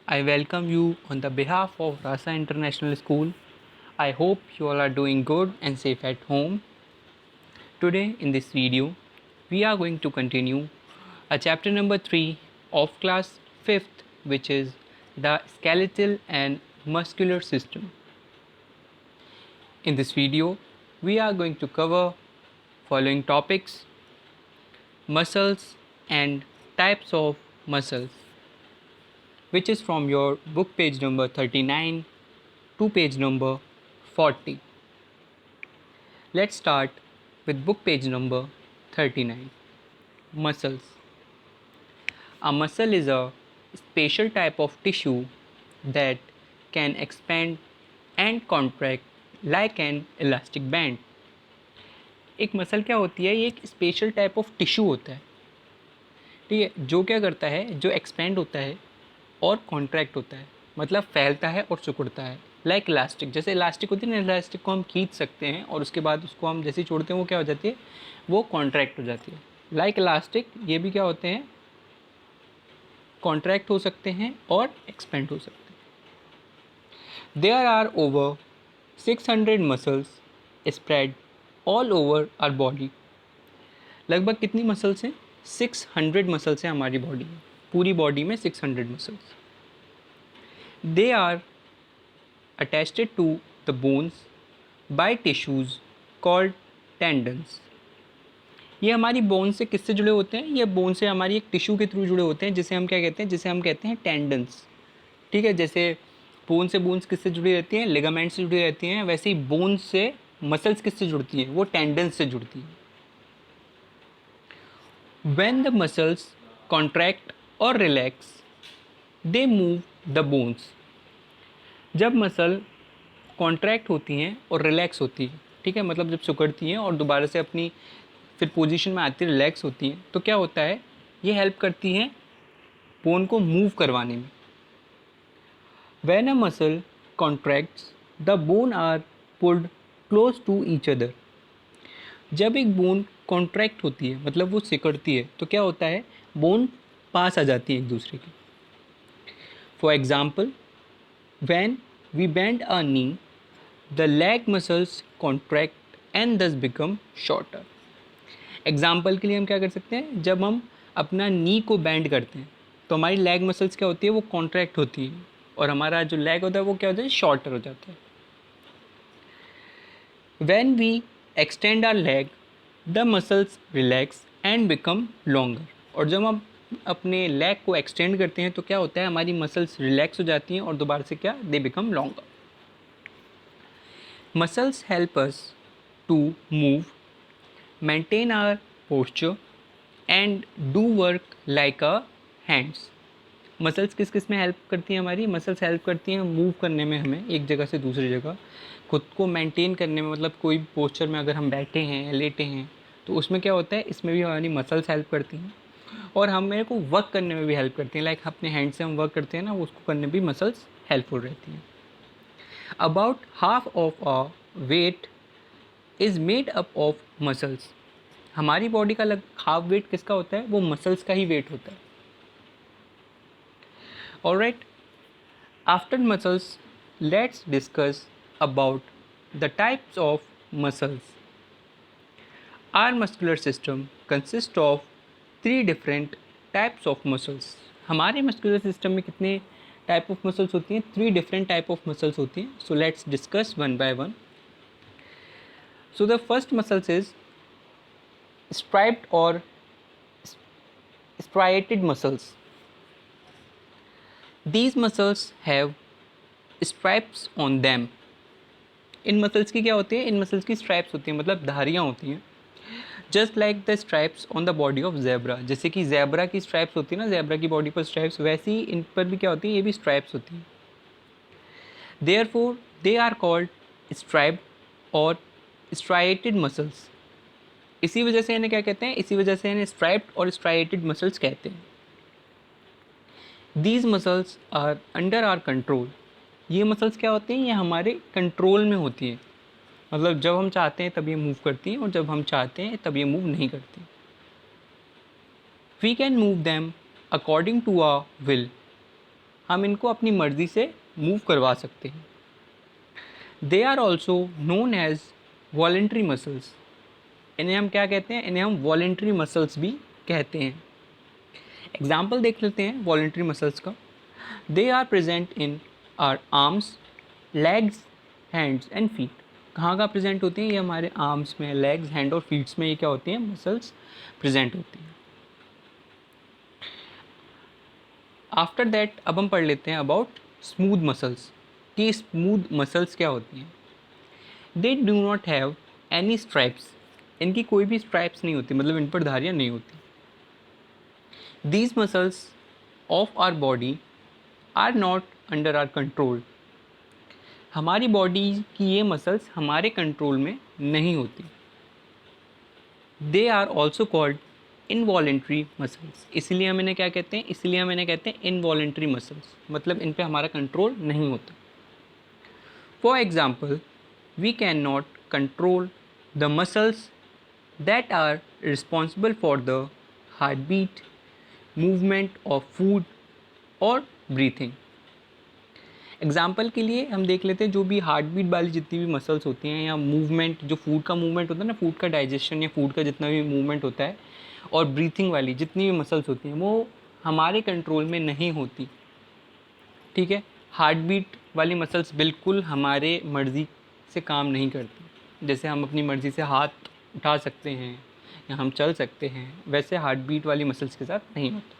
I welcome you on the behalf of Rasa International School. I hope you all are doing good and safe at home. Today in this video, we are going to continue a chapter number 3 of class 5th, which is the skeletal and muscular system. In this video, we are going to cover following topics: muscles and types of muscles, which is from your book page number 39 to page number 40. Let's start with book page number 39. Muscles. A muscle is a special type of tissue that can expand and contract like an elastic band. एक muscle क्या होती है? ये एक special type of tissue होता है, ठीक है, जो क्या करता है, जो एक्सपेंड होता है और कॉन्ट्रैक्ट होता है, मतलब फैलता है और सिकुड़ता है, लाइक इलास्टिक। जैसे इलास्टिक होती है ना, इलास्टिक को हम खींच सकते हैं और उसके बाद उसको हम जैसे छोड़ते हैं वो क्या हो जाती है, वो कॉन्ट्रैक्ट हो जाती है। लाइक इलास्टिक ये भी क्या होते हैं, कॉन्ट्रैक्ट हो सकते हैं और एक्सपेंड हो सकते हैं। There are over 600 muscles spread all over our body. लगभग कितनी मसल्स हैं? 600 मसल्स हैं हमारी बॉडी में, पूरी बॉडी में 600 muscles. They are attached to the bones by tissues called tendons. ये हमारी बोन से किससे जुड़े होते हैं? ये बोन से हमारी एक टिश्यू के थ्रू जुड़े होते हैं, जिसे हम क्या कहते हैं, जिसे हम कहते हैं टेंडन्स, ठीक है। जैसे बोन से बोन्स किससे जुड़ी रहती हैं? लिगामेंट से जुड़ी रहती हैं। वैसे ही बोन से मसल्स किससे जुड़ती हैं? वो टेंडन्स से जुड़ती हैं। When the muscles contract or relax, they move the bones. जब मसल कॉन्ट्रैक्ट होती हैं और रिलैक्स होती है, ठीक है, मतलब जब सिकुड़ती हैं और दोबारा से अपनी फिर पोजीशन में आती है, रिलैक्स होती हैं, तो क्या होता है, ये हेल्प करती हैं बोन को मूव करवाने में। When a muscle contracts the bone are pulled close to each other. जब एक बोन कॉन्ट्रैक्ट होती है, मतलब वो सिकुड़ती है, तो क्या होता है, बोन पास आ जाती है एक दूसरे की। For example, when we bend our knee, the leg muscles contract and thus become shorter. Example के लिए हम क्या कर सकते हैं, जब हम अपना नी को बैंड करते हैं तो हमारी लेग मसल्स क्या होती है, वो कॉन्ट्रैक्ट होती है और हमारा जो लेग होता है वो क्या होता है, शॉर्टर हो जाता है। When we extend our leg, the muscles relax and become longer. और जब हम अपने लेग को एक्सटेंड करते हैं तो क्या होता है, हमारी मसल्स रिलैक्स हो जाती हैं और दोबारा से क्या, they become longer. Muscles help us to move, maintain our posture and do work like a hands. Muscles किस किस में हेल्प करती हैं? हमारी मसल्स हेल्प करती हैं मूव करने में, हमें एक जगह से दूसरी जगह, खुद को मेंटेन करने में, मतलब कोई पोस्चर में अगर हम बैठे हैं, लेटे हैं, तो उसमें क्या होता है, इसमें भी हमारी मसल्स हेल्प करती हैं। और हम मेरे को वर्क करने में भी हेल्प करती हैं, लाइक अपने हैंड से हम वर्क करते हैं ना, उसको करने में भी मसल्स हेल्पफुल रहती हैं। About half of our weight is made up of muscles. हमारी बॉडी का हाफ वेट किसका होता है? वो मसल्स का ही वेट होता है। Alright, after muscles let's discuss about the types of muscles. Our muscular system consist of 3 different types of muscles. हमारे मस्कुलर सिस्टम में कितने टाइप ऑफ मसल्स होती हैं? 3 डिफरेंट टाइप ऑफ मसल्स होती हैं। So let's discuss one by one. So the first muscles is striped और striated muscles. These muscles have stripes on them. In muscles की क्या होती है? इन मसल्स की स्ट्राइप्स होती हैं, मतलब धारियाँ होती हैं। Just like the stripes on the body of zebra. जैसे कि जेब्रा की स्ट्राइप्स होती है ना, जेब्रा की बॉडी पर स्ट्राइप्स, वैसे ही इन पर भी क्या होती है, ये भी स्ट्राइप्स होती हैं। Therefore they are called striped और स्ट्राइएटेड मसल्स। इसी वजह से इन्हें क्या कहते हैं? इसी वजह से इन्हें स्ट्राइप्ड और स्ट्राइएटेड मसल्स कहते हैं। These muscles are under our control. ये मसल्स क्या होते हैं? ये हमारे कंट्रोल में होती हैं, मतलब जब हम चाहते हैं तब ये मूव करती हैं और जब हम चाहते हैं तब ये मूव नहीं करती। We can move them according to our will. हम इनको अपनी मर्ज़ी से मूव करवा सकते हैं। They are also known as voluntary muscles. इन्हें हम क्या कहते हैं? इन्हें हम वॉलेंट्री मसल्स भी कहते हैं। एग्जाम्पल देख लेते हैं वॉलेंट्री मसल्स का। They are present in our arms, legs, hands and feet. कहाँ कहाँ प्रेजेंट होती हैं? ये हमारे आर्म्स में, लेग्स, हैंड और फीट्स में ये क्या होती हैं? मसल्स प्रेजेंट होती हैं। आफ्टर दैट अब हम पढ़ लेते हैं अबाउट स्मूथ मसल्स, कि स्मूथ मसल्स क्या होती हैं। दे do not have any stripes. इनकी कोई भी स्ट्राइप्स नहीं होती, मतलब इन पर धारियाँ नहीं होती। These muscles of our body are not under our control. हमारी बॉडी की ये मसल्स हमारे कंट्रोल में नहीं होती। They are also called involuntary muscles. इसलिए हम इन्हें क्या कहते हैं? इसलिए हम इन्हें कहते हैं इनवॉलेंट्री मसल्स, मतलब इन पे हमारा कंट्रोल नहीं होता। For example, we can not control the muscles that are responsible for the heartbeat, movement of food और breathing। एग्जाम्पल के लिए हम देख लेते हैं जो भी हार्ट बीट वाली जितनी भी मसल्स होती हैं, या मूवमेंट, जो फूड का मूवमेंट होता है ना, फूड का डाइजेशन या फूड का जितना भी मूवमेंट होता है, और ब्रीथिंग वाली जितनी भी मसल्स होती हैं वो हमारे कंट्रोल में नहीं होती। ठीक है, हार्ट बीट वाली मसल्स बिल्कुल हमारे मर्ज़ी से काम नहीं करती। जैसे हम अपनी मर्ज़ी से हाथ उठा सकते हैं या हम चल सकते हैं, वैसे हार्ट बीट वाली मसल्स के साथ नहीं होता।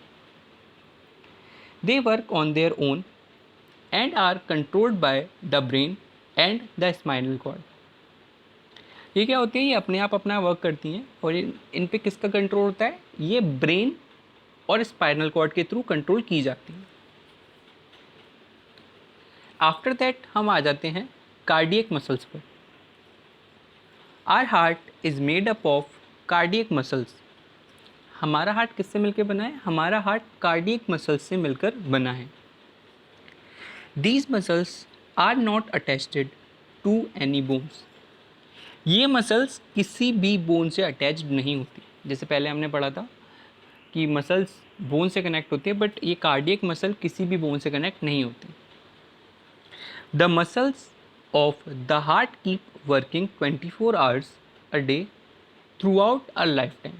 They work on their own and are controlled by the brain and the spinal cord. ये क्या होती है? ये अपने आप अपना वर्क करती हैं, और इन पे किसका कंट्रोल होता है? ये ब्रेन और स्पाइनल कॉर्ड के थ्रू कंट्रोल की जाती हैं। आफ्टर दैट हम आ जाते हैं कार्डियक मसल्स पर। Our heart is made up of cardiac muscles. हमारा हार्ट किससे मिलकर बना है? हमारा हार्ट कार्डियक मसल्स से मिलकर बना है। These muscles are not attached to any bones. ये मसल्स किसी भी बोन से अटैच्ड नहीं होती। जैसे पहले हमने पढ़ा था कि मसल्स बोन से कनेक्ट होती है, बट ये कार्डियक मसल किसी भी बोन से कनेक्ट नहीं होती। The muscles of the heart keep working 24 hours a day through out our life time.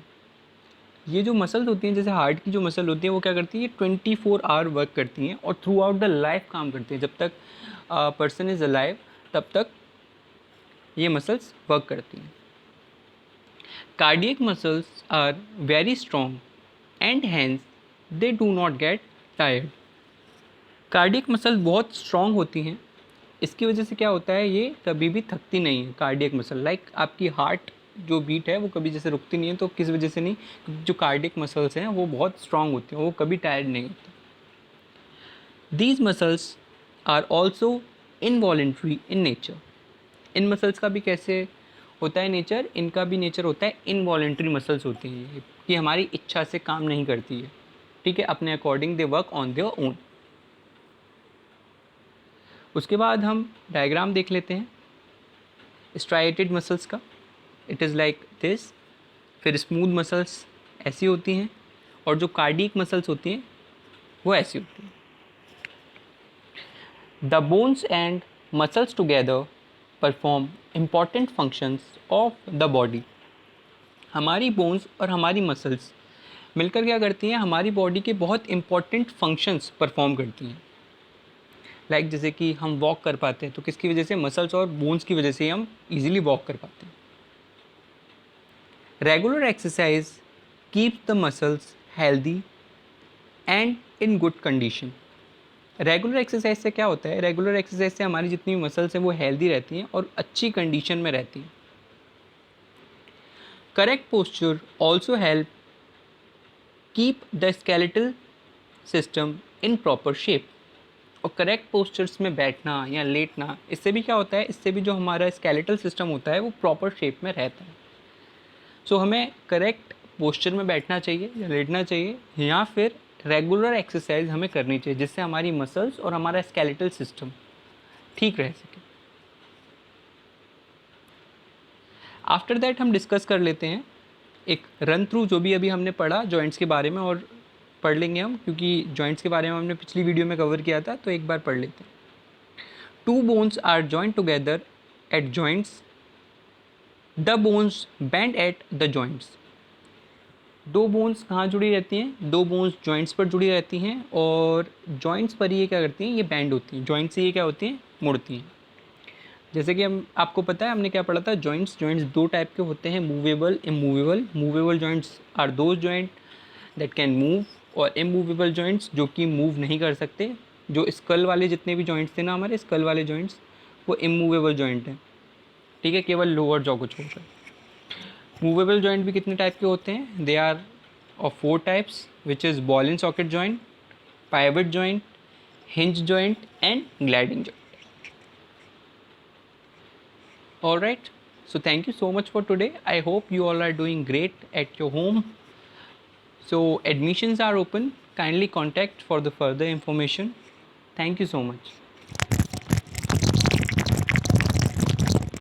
ये जो मसल्स होती हैं, जैसे हार्ट की जो मसल होती है, वो क्या करती है? 24 आवर वर्क करती हैं और थ्रू आउट द लाइफ काम करती हैं। जब तक पर्सन इज़ अलाइव तब तक ये मसल्स वर्क करती हैं। Cardiac muscles are very strong and hence they do not get tired. Cardiac muscle बहुत स्ट्रॉन्ग होती हैं, इसकी वजह से क्या होता है? ये कभी भी थकती नहीं है। कार्डियक मसल, लाइक आपकी हार्ट जो बीट है वो कभी जैसे रुकती नहीं है, तो किस वजह से नहीं? जो कार्डियक मसल्स हैं वो बहुत स्ट्रांग होती हैं, वो कभी टायर्ड नहीं होती। These muscles are also involuntary in nature. इन मसल्स का भी कैसे होता है नेचर? इनका भी नेचर होता है इनवॉलेंट्री मसल्स होती हैं ये, कि हमारी इच्छा से काम नहीं करती है। ठीक है, अपने according they work on their own. उसके बाद हम डायग्राम देख लेते हैं स्ट्राइएटेड मसल्स का। It is like this. फिर स्मूथ मसल्स ऐसी होती हैं, और जो कार्डियक मसल्स होती हैं वो ऐसी होती हैं। The bones and muscles together perform important functions of the body. हमारी बोन्स और हमारी मसल्स मिलकर क्या करती हैं? हमारी बॉडी के बहुत इंपॉर्टेंट फंक्शंस परफॉर्म करती हैं। लाइक जैसे कि हम वॉक कर पाते हैं, तो किसकी वजह से? मसल्स और बोन्स की वजह से हम इजीली वॉक कर पाते हैं। Regular exercise keeps the muscles healthy and in good condition. Regular exercise से क्या होता है? रेगुलर एक्सरसाइज से हमारी जितनी मसल्स हैं वो हेल्दी रहती हैं और अच्छी कंडीशन में रहती हैं। Correct posture also help keep the skeletal system in proper shape. और करेक्ट पोस्चर्स में बैठना या लेटना, इससे भी क्या होता है? इससे भी जो हमारा स्केलेटल सिस्टम होता है वो प्रॉपर शेप में रहता है। सो हमें करेक्ट पोस्चर में बैठना चाहिए या लेटना चाहिए, या फिर रेगुलर एक्सरसाइज हमें करनी चाहिए, जिससे हमारी मसल्स और हमारा स्केलेटल सिस्टम ठीक रह सके। आफ्टर दैट हम डिस्कस कर लेते हैं एक रन थ्रू, जो भी अभी हमने पढ़ा जॉइंट्स के बारे में, और पढ़ लेंगे हम, क्योंकि जॉइंट्स के बारे में हमने पिछली वीडियो में कवर किया था, तो एक बार पढ़ लेते हैं। Two bones are joint together at joints, the bones bend at the joints. दो बोन्स कहाँ जुड़ी रहती हैं? दो बोन्स जॉइंट्स पर जुड़ी रहती हैं, और जॉइंट्स पर ये क्या करती हैं? ये बैंड होती हैं। जॉइंट से ये क्या होती हैं? मुड़ती हैं। जैसे कि हम आपको पता है हमने क्या पढ़ा था, जॉइंट्स दो टाइप के होते हैं, movable, immovable. Movable joints are those joint that can move, और इमूवेबल जॉइंट्स जो कि मूव नहीं कर सकते। जो स्कल वाले जितने भी जॉइंट्स थे ना हमारे, स्कल वाले जॉइंट्स, वो इमूवेबल जॉइंट हैं, ठीक है, केवल लोअर जॉ को छोड़ कर। मूवेबल जॉइंट भी कितने टाइप के होते हैं? They are of 4 types, which is ball and socket joint, pivot joint, hinge joint and gliding joint. All right, so thank you so much for today. I hope you all are doing great at your home. So admissions are open, kindly contact for the further information. Thank you so much.